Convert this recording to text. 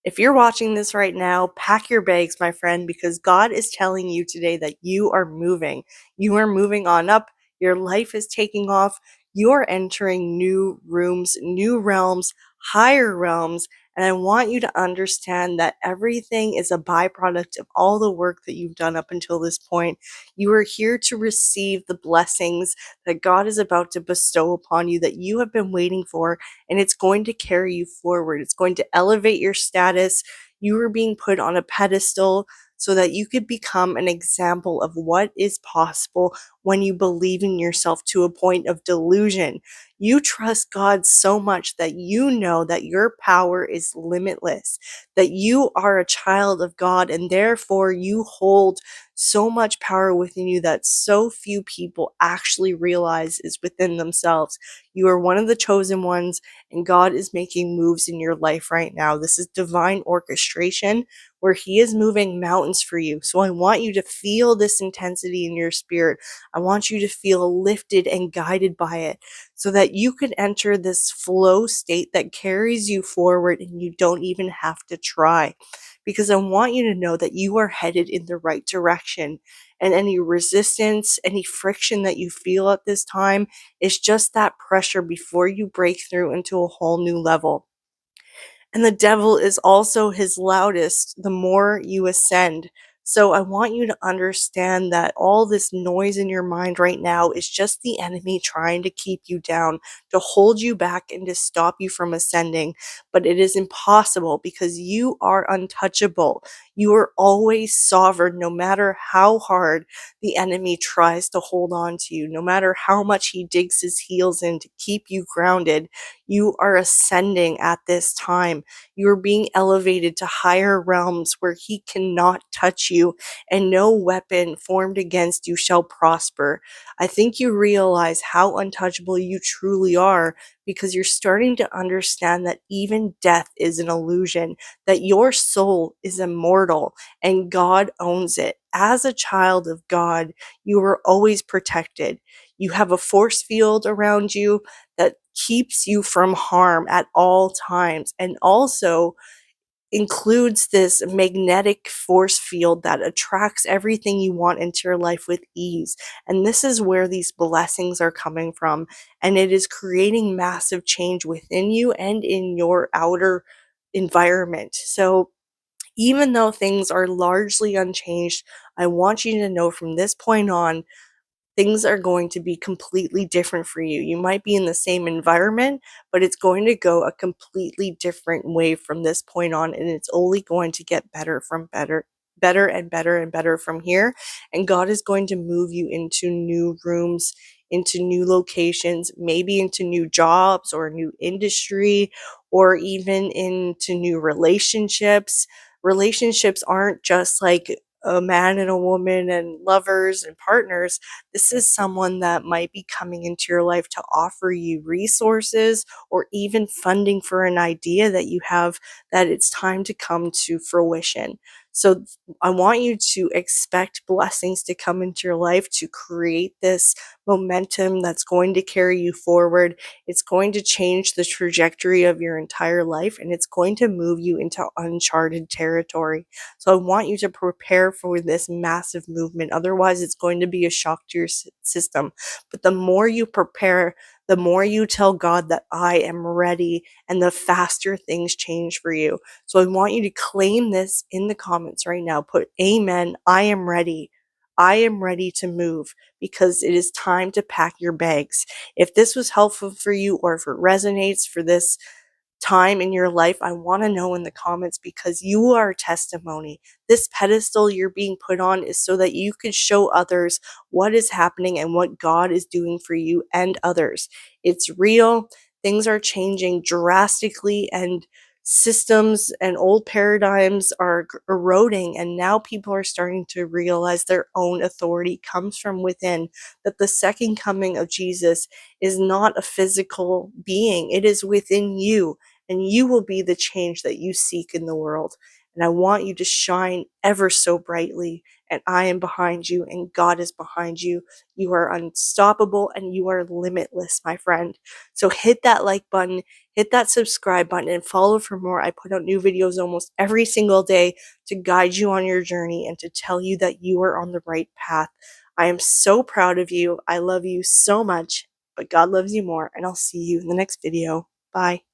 If you're watching this right now, pack your bags, my friend, because God is telling you today that you are moving. You are moving on up. Your life is taking off. You're entering new rooms, new realms, higher realms. And I want you to understand that everything is a byproduct of all the work that you've done up until this point. You are here to receive the blessings that God is about to bestow upon you that you have been waiting for, and it's going to carry you forward. It's going to elevate your status. You are being put on a pedestal so that you could become an example of what is possible when you believe in yourself to a point of delusion. You trust God so much that you know that your power is limitless, that you are a child of God, and therefore you hold so much power within you that so few people actually realize is within themselves. You are one of the chosen ones, and God is making moves in your life right now. This is divine orchestration where He is moving mountains for you. So I want you to feel this intensity in your spirit. I want you to feel lifted and guided by it so that you can enter this flow state that carries you forward and you don't even have to try. Because I want you to know that you are headed in the right direction. And any resistance, any friction that you feel at this time is just that pressure before you break through into a whole new level. And the devil is also his loudest the more you ascend. So I want you to understand that all this noise in your mind right now is just the enemy trying to keep you down, to hold you back and to stop you from ascending. But it is impossible because you are untouchable. You are always sovereign no matter how hard the enemy tries to hold on to you, no matter how much he digs his heels in to keep you grounded. You are ascending at this time. You're being elevated to higher realms where he cannot touch you, and no weapon formed against you shall prosper. I think you realize how untouchable you truly are because you're starting to understand that even death is an illusion, that your soul is immortal and God owns it. As a child of God, you are always protected. You have a force field around you that keeps you from harm at all times, and also includes this magnetic force field that attracts everything you want into your life with ease. And this is where these blessings are coming from. And it is creating massive change within you and in your outer environment. So even though things are largely unchanged, I want you to know from this point on, things are going to be completely different for you. You might be in the same environment, but it's going to go a completely different way from this point on, and it's only going to get better from better and better and better from here. And God is going to move you into new rooms, into new locations, maybe into new jobs or a new industry, or even into new relationships. Relationships aren't just like a man and a woman and lovers and partners. This is someone that might be coming into your life to offer you resources or even funding for an idea that you have that it's time to come to fruition. So I want you to expect blessings to come into your life to create this momentum that's going to carry you forward. It's going to change the trajectory of your entire life, and it's going to move you into uncharted territory. So I want you to prepare for this massive movement. Otherwise, it's going to be a shock to your system. But the more you prepare, the more you tell God that I am ready, and the faster things change for you. So I want you to claim this in the comments right now. Put amen. I am ready. I am ready to move because it is time to pack your bags. If this was helpful for you, or if it resonates for this time in your life, I want to know in the comments, because you are a testimony. This pedestal you're being put on is so that you could show others what is happening and what God is doing for you and others. It's real. Things are changing drastically, and systems and old paradigms are eroding, and now people are starting to realize their own authority comes from within, that the second coming of Jesus is not a physical being, it is within you, and you will be the change that you seek in the world. and I want you to shine ever so brightly. And I am behind you, and God is behind you. You are unstoppable and you are limitless, my friend. So hit that like button, hit that subscribe button, and follow for more. I put out new videos almost every single day to guide you on your journey and to tell you that you are on the right path. I am so proud of you. I love you so much, but God loves you more, and I'll see you in the next video. Bye.